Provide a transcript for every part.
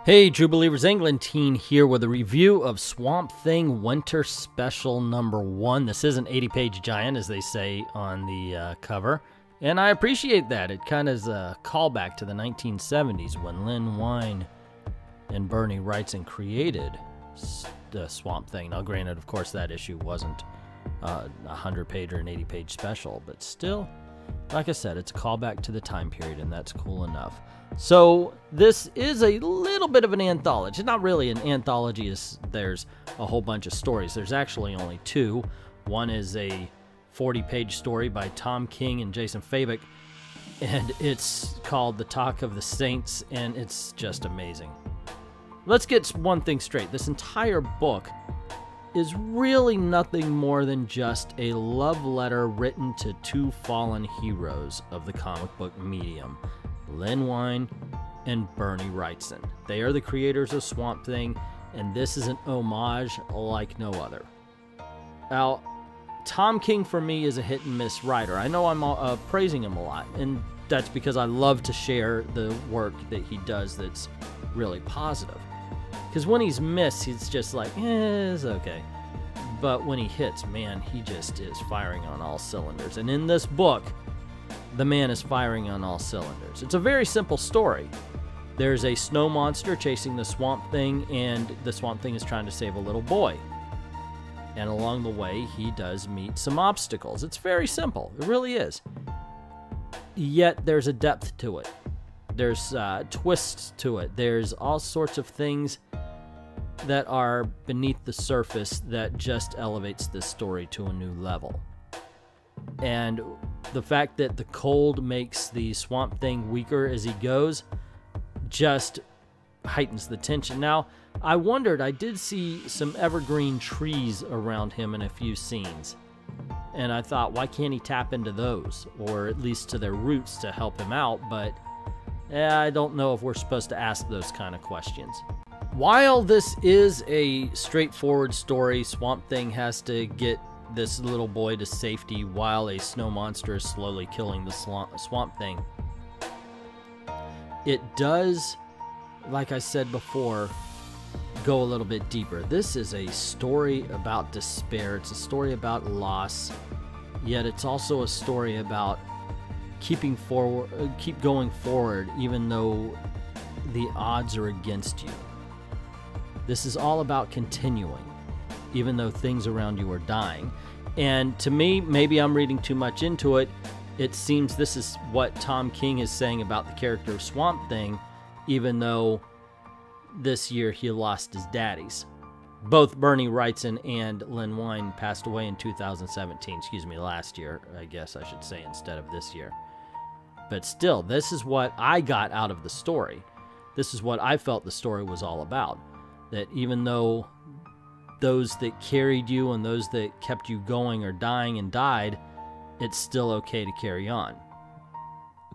Hey True Believers, Englentine here with a review of Swamp Thing Winter Special #1. This is an 80-page giant, as they say on the cover, and I appreciate that. It kind of is a callback to the 1970s when Lynn Wein and Bernie Wrightson created the Swamp Thing. Now granted, of course, that issue wasn't a 100-page or an 80-page special, but still, like I said, it's a callback to the time period, and that's cool enough. So this is a little bit of an anthology. It's not really an anthology, as there's a whole bunch of stories. There's actually only two. One is a 40-page story by Tom King and Jason Fabok, and it's called The Talk of the Saints, and it's just amazing. Let's get one thing straight. This entire book is really nothing more than just a love letter written to two fallen heroes of the comic book medium, Lynn Wein and Bernie Wrightson. They are the creators of Swamp Thing, and this is an homage like no other. Now, Tom King for me is a hit and miss writer. I know I'm praising him a lot, and that's because I love to share the work that he does that's really positive. Because when he's missed, he's just like, it's okay. But when he hits, man, he just is firing on all cylinders. And in this book, the man is firing on all cylinders. It's a very simple story. There's a snow monster chasing the Swamp Thing, and the Swamp Thing is trying to save a little boy. And along the way, he does meet some obstacles. It's very simple. It really is. Yet there's a depth to it. There's twists to it. There's all sorts of things that are beneath the surface that just elevates this story to a new level. And the fact that the cold makes the Swamp Thing weaker as he goes just heightens the tension. Now, I wondered, I did see some evergreen trees around him in a few scenes. And I thought, why can't he tap into those? Or at least to their roots to help him out, but I don't know if we're supposed to ask those kind of questions. While this is a straightforward story, Swamp Thing has to get this little boy to safety while a snow monster is slowly killing the Swamp Thing. It does, like I said before, go a little bit deeper. This is a story about despair. It's a story about loss, yet it's also a story about keep going forward even though the odds are against you. This is all about continuing, even though things around you are dying. And to me, maybe I'm reading too much into it, it seems this is what Tom King is saying about the character of Swamp Thing, even though this year he lost his daddies. Both Bernie Wrightson and Lynn Wein passed away in 2017. Excuse me, last year, I guess I should say, instead of this year. But still, this is what I got out of the story. This is what I felt the story was all about. That even though those that carried you and those that kept you going are dying and died, it's still okay to carry on.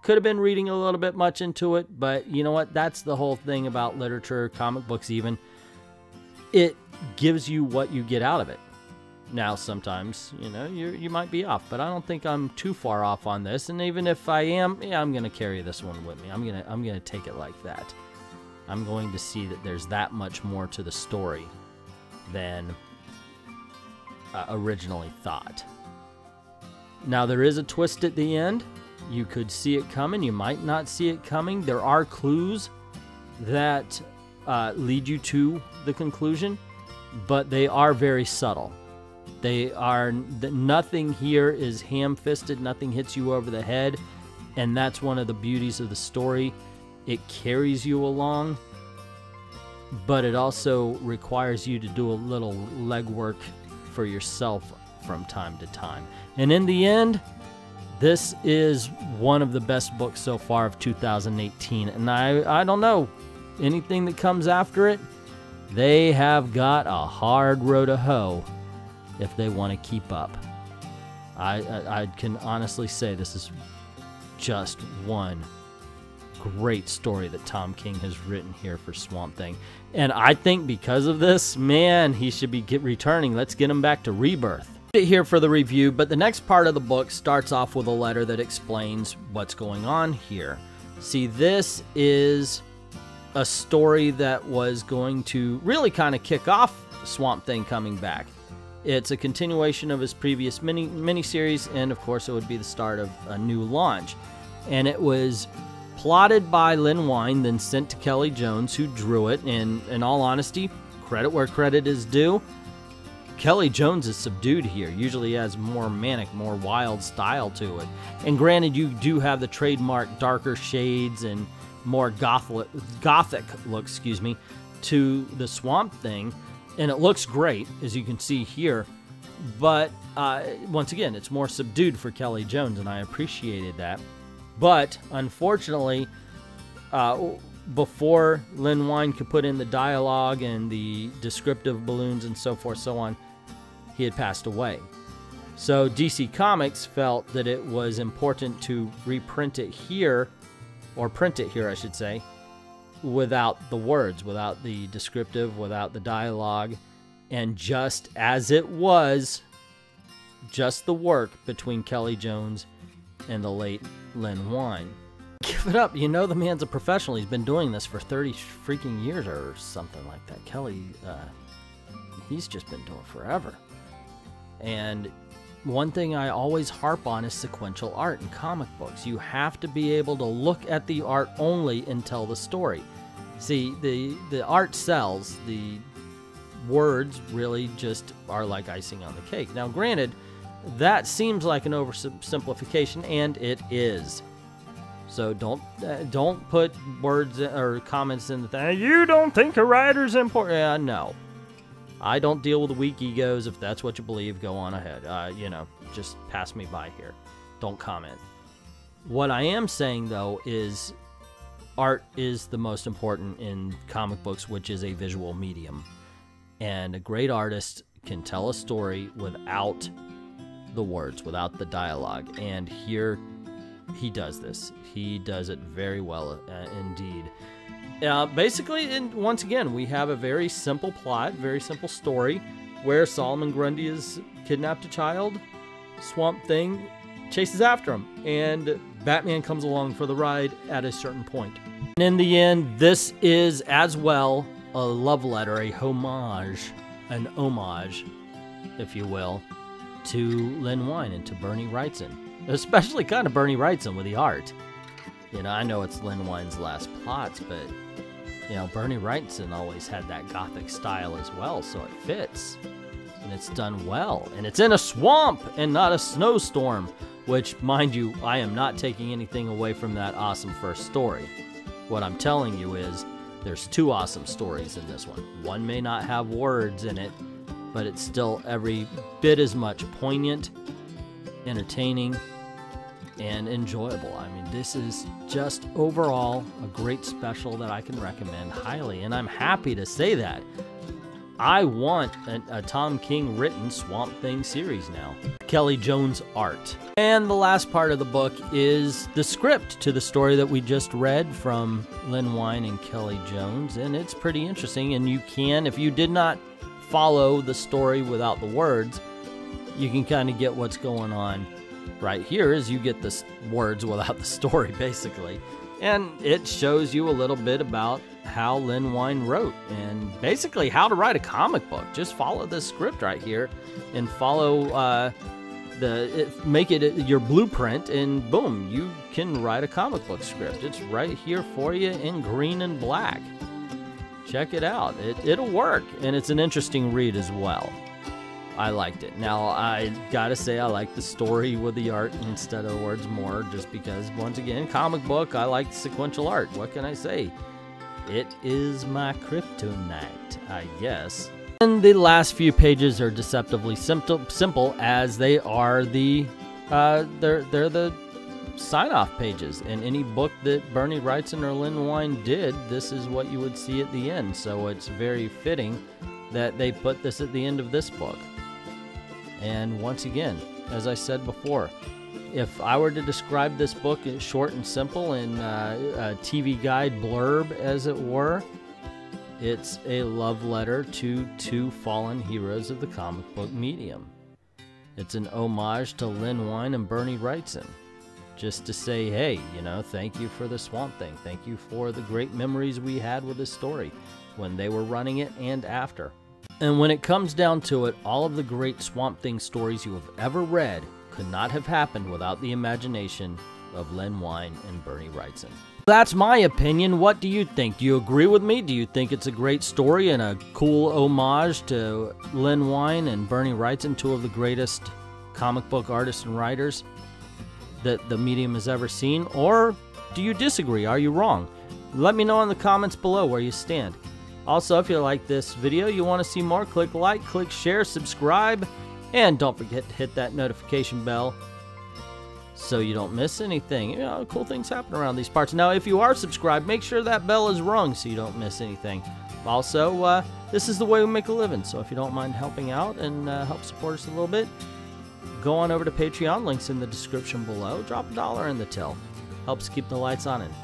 Could have been reading a little bit much into it, but you know what? That's the whole thing about literature, comic books even. It gives you what you get out of it. Now, sometimes, you know, you might be off, but I don't think I'm too far off on this. And even if I am, yeah, I'm going to carry this one with me. I'm going to take it like that. I'm going to see that there's that much more to the story than originally thought. Now, there is a twist at the end. You could see it coming. You might not see it coming. There are clues that lead you to the conclusion, but they are very subtle. Nothing here is ham-fisted. Nothing hits you over the head, and that's one of the beauties of the story. It carries you along, but it also requires you to do a little legwork for yourself from time to time. And in the end, this is one of the best books so far of 2018. And I don't know, anything that comes after it, they have got a hard row to hoe if they want to keep up. I can honestly say this is just one great story that Tom King has written here for Swamp Thing. And I think because of this, man, he should be returning. Let's get him back to Rebirth. Here for the review, but the next part of the book starts off with a letter that explains what's going on here. See, this is a story that was going to really kind of kick off Swamp Thing coming back. It's a continuation of his previous miniseries, and of course it would be the start of a new launch. And it was plotted by Len Wein, then sent to Kelly Jones, who drew it. And in all honesty, credit where credit is due, Kelly Jones is subdued here. Usually he has more manic, more wild style to it. And granted, you do have the trademark darker shades and more gothic look, to the Swamp Thing. And it looks great, as you can see here. But once again, it's more subdued for Kelly Jones, and I appreciated that. But unfortunately, before Len Wein could put in the dialogue and the descriptive balloons and so forth, so on, he had passed away. So DC Comics felt that it was important to reprint it here, or print it here, I should say, without the words, without the descriptive, without the dialogue, and just as it was, just the work between Kelly Jones and the late Len Wein. Give it up. You know the man's a professional. He's been doing this for 30 freaking years or something like that. Kelly, he's just been doing it forever. And one thing I always harp on is sequential art in comic books. You have to be able to look at the art only and tell the story. See, the art sells. The words really just are like icing on the cake. Now, granted, that seems like an oversimplification, and it is. So don't put words or comments in the thing. You don't think a writer's important? No. I don't deal with weak egos. If that's what you believe, go on ahead. You know, just pass me by here. Don't comment. What I am saying, though, is art is the most important in comic books, which is a visual medium. And a great artist can tell a story without the words, without the dialogue. And here he does this. He does it very well indeed. Basically, and once again, we have a very simple plot, very simple story, where Solomon Grundy has kidnapped a child, Swamp Thing chases after him, and Batman comes along for the ride at a certain point. And in the end, this is as well a love letter, a homage, an homage, if you will, to Len Wein and to Bernie Wrightson. Especially kind of Bernie Wrightson with the art. You know, I know it's Len Wein's last plots, but, you know, Bernie Wrightson always had that gothic style as well, so it fits. And it's done well. And it's in a swamp and not a snowstorm, which, mind you, I am not taking anything away from that awesome first story. What I'm telling you is there's two awesome stories in this one. One may not have words in it, but it's still every bit as much poignant, entertaining, and enjoyable. I mean, this is just overall a great special that I can recommend highly, and I'm happy to say that. I want a Tom King written Swamp Thing series now. Kelly Jones art. And the last part of the book is the script to the story that we just read from Len Wein and Kelly Jones, and it's pretty interesting. And you can, if you did not follow the story without the words, you can kind of get what's going on right here as you get the words without the story, basically. And it shows you a little bit about how Len Wein wrote and basically how to write a comic book. Just follow the script right here and follow make it your blueprint, and boom, you can write a comic book script. It's right here for you in green and black. Check it out. It'll work, and it's an interesting read as well. I liked it. Now, I gotta say I like the story with the art instead of the words more, just because, once again, comic book, I like sequential art. What can I say? It is my kryptonite, I guess. And the last few pages are deceptively simple, as they are the they're the sign-off pages. In any book that Bernie Wrightson or Len Wein did, this is what you would see at the end. So it's very fitting that they put this at the end of this book. And once again, as I said before, if I were to describe this book as short and simple in a TV guide blurb, as it were, it's a love letter to two fallen heroes of the comic book medium. It's an homage to Len Wein and Bernie Wrightson. just to say, hey, you know, thank you for the Swamp Thing. Thank you for the great memories we had with this story when they were running it and after. And when it comes down to it, all of the great Swamp Thing stories you have ever read could not have happened without the imagination of Len Wein and Bernie Wrightson. That's my opinion. What do you think? Do you agree with me? Do you think it's a great story and a cool homage to Len Wein and Bernie Wrightson, two of the greatest comic book artists and writers that the medium has ever seen? Or do you disagree? Are you wrong? Let me know in the comments below where you stand. Also, if you like this video, you want to see more, click like, click share, subscribe, and don't forget to hit that notification bell so you don't miss anything. You know, cool things happen around these parts. Now, if you are subscribed, make sure that bell is rung so you don't miss anything. Also, this is the way we make a living, so if you don't mind helping out and help support us a little bit, go on over to Patreon, links in the description below. Drop $1 in the till. Helps keep the lights on and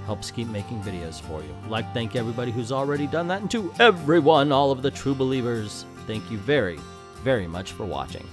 helps keep making videos for you. I'd like to thank everybody who's already done that, and to everyone, all of the true believers, thank you very, very much for watching.